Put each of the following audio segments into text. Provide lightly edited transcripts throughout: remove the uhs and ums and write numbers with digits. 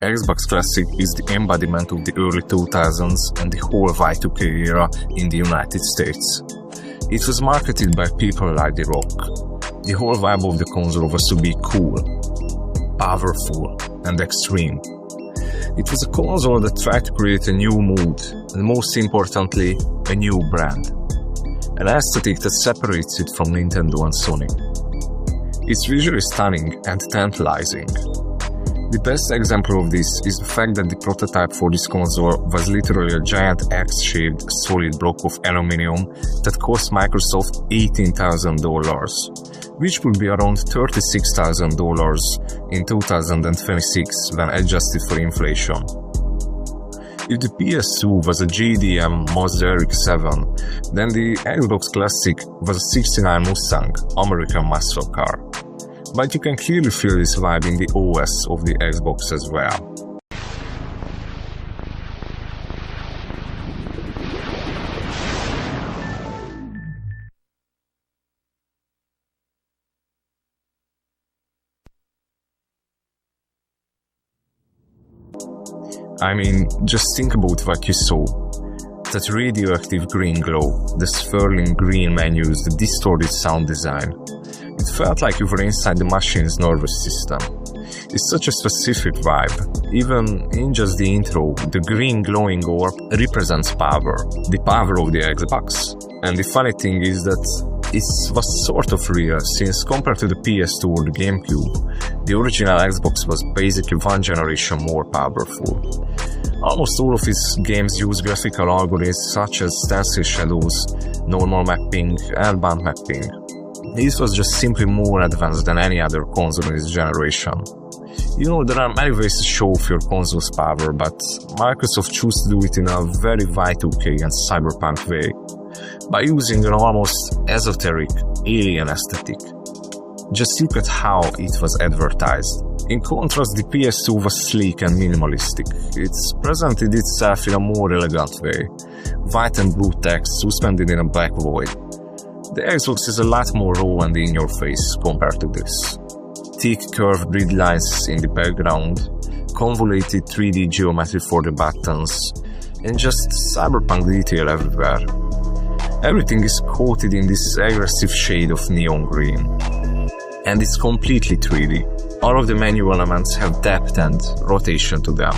Xbox Classic is the embodiment of the early 2000s and the whole Y2K era in the United States. It was marketed by people like The Rock. The whole vibe of the console was to be cool, powerful, and extreme. It was a console that tried to create a new mood, and most importantly, a new brand. An aesthetic that separates it from Nintendo and Sony. It's visually stunning and tantalizing. The best example of this is the fact that the prototype for this console was literally a giant X-shaped solid block of aluminum that cost Microsoft $18,000, which would be around $36,000 in 2026 when adjusted for inflation. If the PS2 was a GDM Mazda RX-7, then the Xbox Classic was a '69 Mustang American muscle car. But you can clearly feel this vibe in the OS of the Xbox as well. I mean, just think about what you saw. That radioactive green glow, the swirling green menus, the distorted sound design. It felt like you were inside the machine's nervous system. It's such a specific vibe. Even in just the intro, the green glowing orb represents power, the power of the Xbox. And the funny thing is that it was sort of real, since compared to the PS2 or the GameCube, the original Xbox was basically one generation more powerful. Almost all of its games use graphical algorithms such as stencil shadows, normal mapping, and bump mapping. This was just simply more advanced than any other console in this generation. You know, there are many ways to show off your console's power, but Microsoft chose to do it in a very Y2K and cyberpunk way, by using an almost esoteric, alien aesthetic. Just look at how it was advertised. In contrast, the PS2 was sleek and minimalistic. It presented itself in a more elegant way, white and blue text suspended in a black void. The Xbox is a lot more raw and in your face compared to this. Thick curved grid lines in the background, convoluted 3D geometry for the buttons, and just cyberpunk detail everywhere. Everything is coated in this aggressive shade of neon green. And it's completely 3D. All of the menu elements have depth and rotation to them.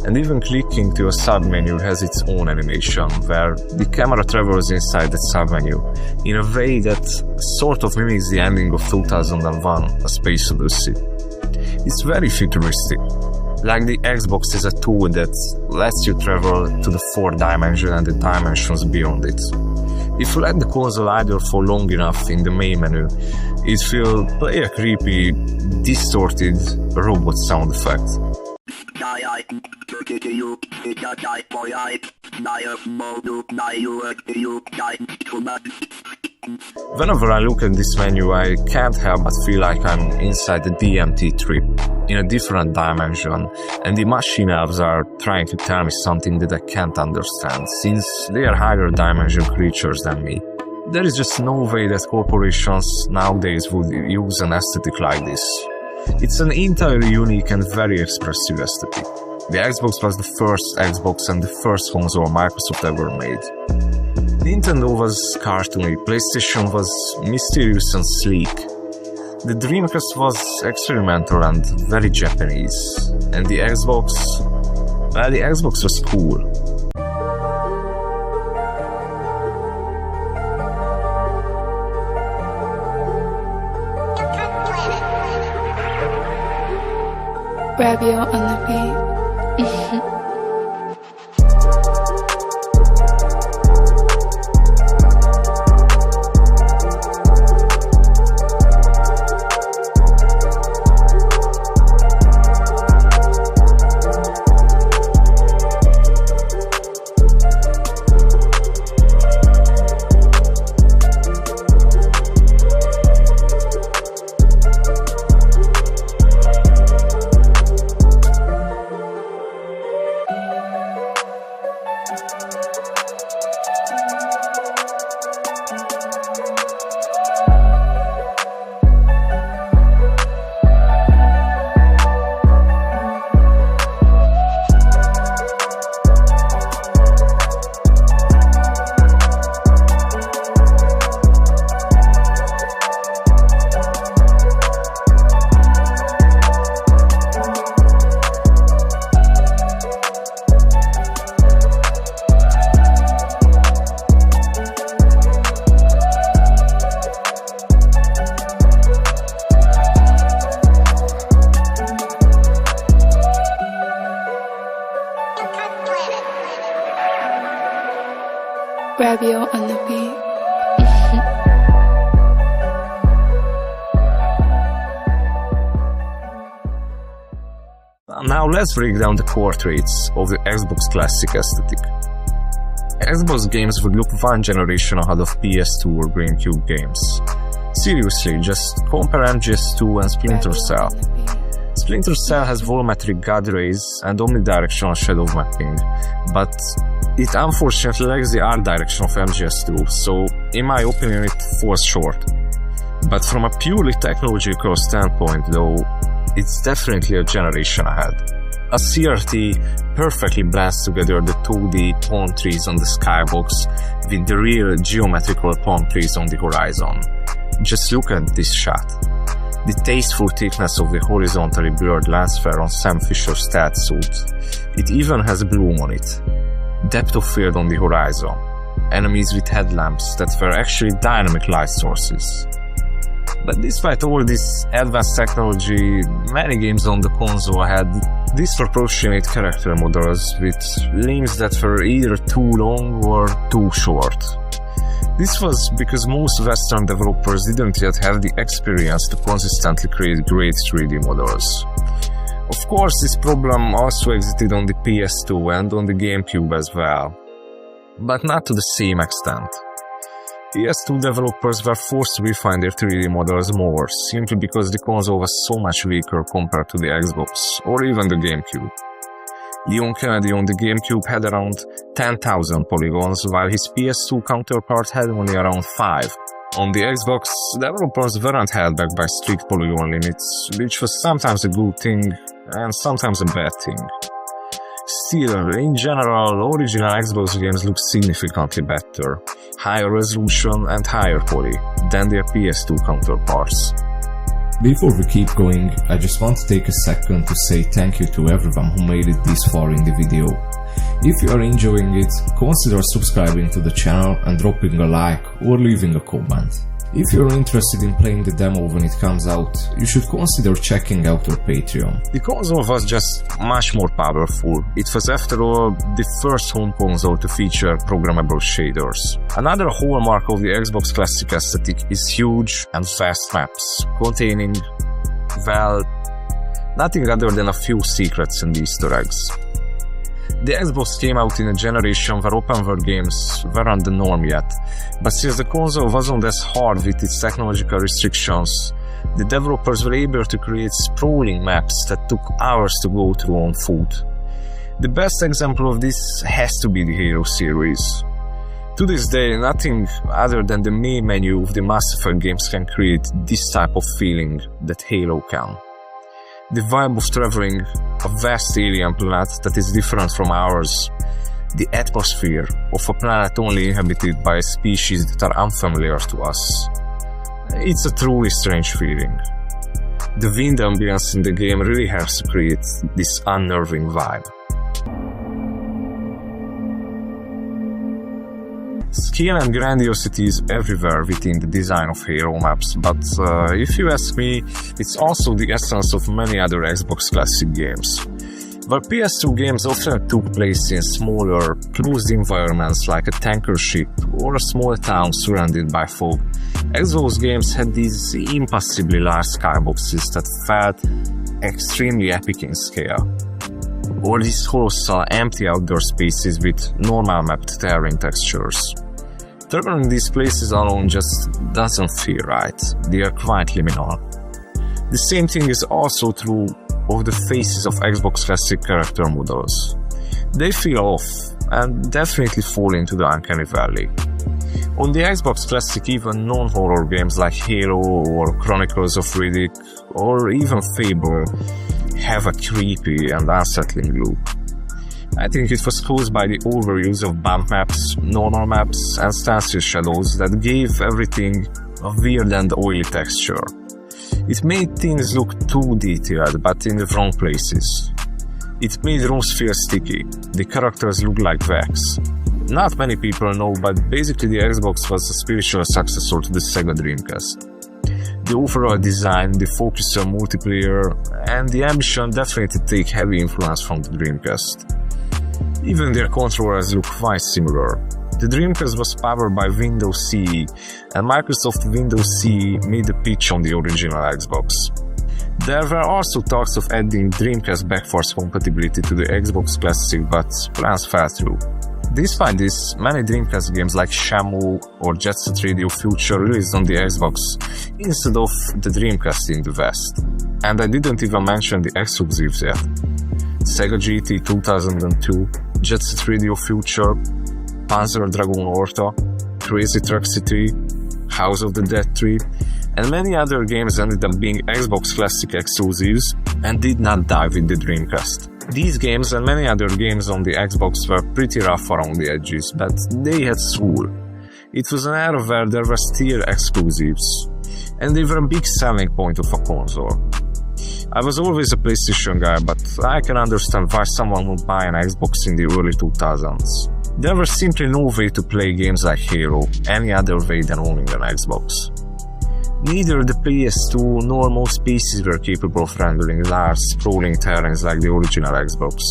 And even clicking to a submenu has its own animation, where the camera travels inside the submenu in a way that sort of mimics the ending of 2001: A Space Odyssey. It's very futuristic, like the Xbox is a tool that lets you travel to the fourth dimension and the dimensions beyond it. If you let the console idle for long enough in the main menu, it will play a creepy, distorted robot sound effect. Whenever I look at this menu, I can't help but feel like I'm inside the DMT trip, in a different dimension, and the machine elves are trying to tell me something that I can't understand, since they are higher dimension creatures than me. There is just no way that corporations nowadays would use an aesthetic like this. It's an entirely unique and very expressive aesthetic. The Xbox was the first Xbox and the first console Microsoft ever made. Nintendo was cartoony, PlayStation was mysterious and sleek. The Dreamcast was experimental and very Japanese. And the Xbox was cool. Rabio on the beat. Rabio on the beat. Now let's break down the core traits of the Xbox Classic aesthetic. Xbox games would look one generation ahead of PS2 or GameCube games. Seriously, just compare MGS2 and Splinter Cell. Splinter Cell has volumetric God rays and omnidirectional shadow mapping, but it unfortunately lacks the art direction of MGS2, so in my opinion it falls short. But from a purely technological standpoint though, it's definitely a generation ahead. A CRT perfectly blends together the 2D palm trees on the skybox with the real geometrical palm trees on the horizon. Just look at this shot. The tasteful thickness of the horizontally blurred lens flare on Sam Fisher's stat suit. It even has bloom on it. Depth of field on the horizon. Enemies with headlamps that were actually dynamic light sources. But despite all this advanced technology, many games on the console had disproportionate character models with limbs that were either too long or too short. This was because most Western developers didn't yet have the experience to consistently create great 3D models. Of course, this problem also existed on the PS2 and on the GameCube as well, but not to the same extent. PS2 developers were forced to refine their 3D models more, simply because the console was so much weaker compared to the Xbox, or even the GameCube. Leon Kennedy on the GameCube had around 10,000 polygons, while his PS2 counterpart had only around 5. On the Xbox, developers weren't held back by strict polygon limits, which was sometimes a good thing, and sometimes a bad thing. Still, in general, original Xbox games look significantly better, higher resolution and higher poly than their PS2 counterparts. Before we keep going, I just want to take a second to say thank you to everyone who made it this far in the video. If you are enjoying it, consider subscribing to the channel and dropping a like or leaving a comment. If you're interested in playing the demo when it comes out, you should consider checking out our Patreon. The console was just much more powerful. It was, after all, the first home console to feature programmable shaders. Another hallmark of the Xbox Classic aesthetic is huge and fast maps, containing, well, nothing other than a few secrets and Easter eggs. The Xbox came out in a generation where open world games weren't the norm yet, but since the console wasn't as hard with its technological restrictions, the developers were able to create sprawling maps that took hours to go through on foot. The best example of this has to be the Halo series. To this day, nothing other than the main menu of the Mass Effect games can create this type of feeling that Halo can. The vibe of traveling a vast alien planet that is different from ours. The atmosphere of a planet only inhabited by species that are unfamiliar to us. It's a truly strange feeling. The wind ambience in the game really helps to create this unnerving vibe. Scale and grandiosity is everywhere within the design of Halo maps, but if you ask me, it's also the essence of many other Xbox Classic games. While PS2 games often took place in smaller, closed environments like a tanker ship or a small town surrounded by fog, Xbox games had these impossibly large skyboxes that felt extremely epic in scale. Or these colossal empty outdoor spaces with normal mapped terrain textures. Traveling these places alone just doesn't feel right, they are quite liminal. The same thing is also true of the faces of Xbox Classic character models. They feel off, and definitely fall into the uncanny valley. On the Xbox Classic, even non-horror games like Halo or Chronicles of Riddick or even Fable have a creepy and unsettling look. I think it was caused by the overuse of bump maps, normal maps and stencil shadows that gave everything a weird and oily texture. It made things look too detailed, but in the wrong places. It made rooms feel sticky, the characters look like wax. Not many people know, but basically the Xbox was a spiritual successor to the Sega Dreamcast. The overall design, the focus on multiplayer, and the ambition definitely take heavy influence from the Dreamcast. Even their controllers look quite similar. The Dreamcast was powered by Windows CE, and Microsoft Windows CE made the pitch on the original Xbox. There were also talks of adding Dreamcast backwards compatibility to the Xbox Classic, but plans fell through. Despite this, many Dreamcast games like Shamu or Jet Set Radio Future released on the Xbox instead of the Dreamcast in the West. And I didn't even mention the exclusives yet. Sega GT 2002, Jet Set Radio Future, Panzer Dragoon Orta, Crazy Truck City, House of the Dead 3, and many other games ended up being Xbox Classic exclusives and did not die with the Dreamcast. These games and many other games on the Xbox were pretty rough around the edges, but they had soul. It was an era where there were still exclusives, and they were a big selling point of a console. I was always a PlayStation guy, but I can understand why someone would buy an Xbox in the early 2000s. There was simply no way to play games like Halo any other way than owning an Xbox. Neither the PS2 nor most PCs were capable of rendering large, sprawling terrains like the original Xbox.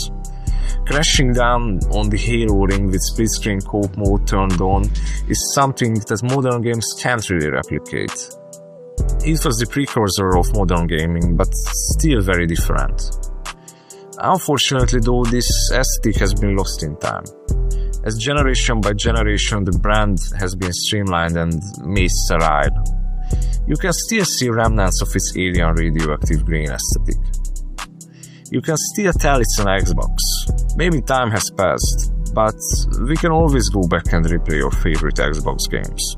Crashing down on the Halo ring with split-screen co-op mode turned on is something that modern games can't really replicate. It was the precursor of modern gaming, but still very different. Unfortunately though, this aesthetic has been lost in time. As generation by generation the brand has been streamlined and made sterile. You can still see remnants of its alien radioactive green aesthetic. You can still tell it's an Xbox. Maybe time has passed, but we can always go back and replay your favorite Xbox games.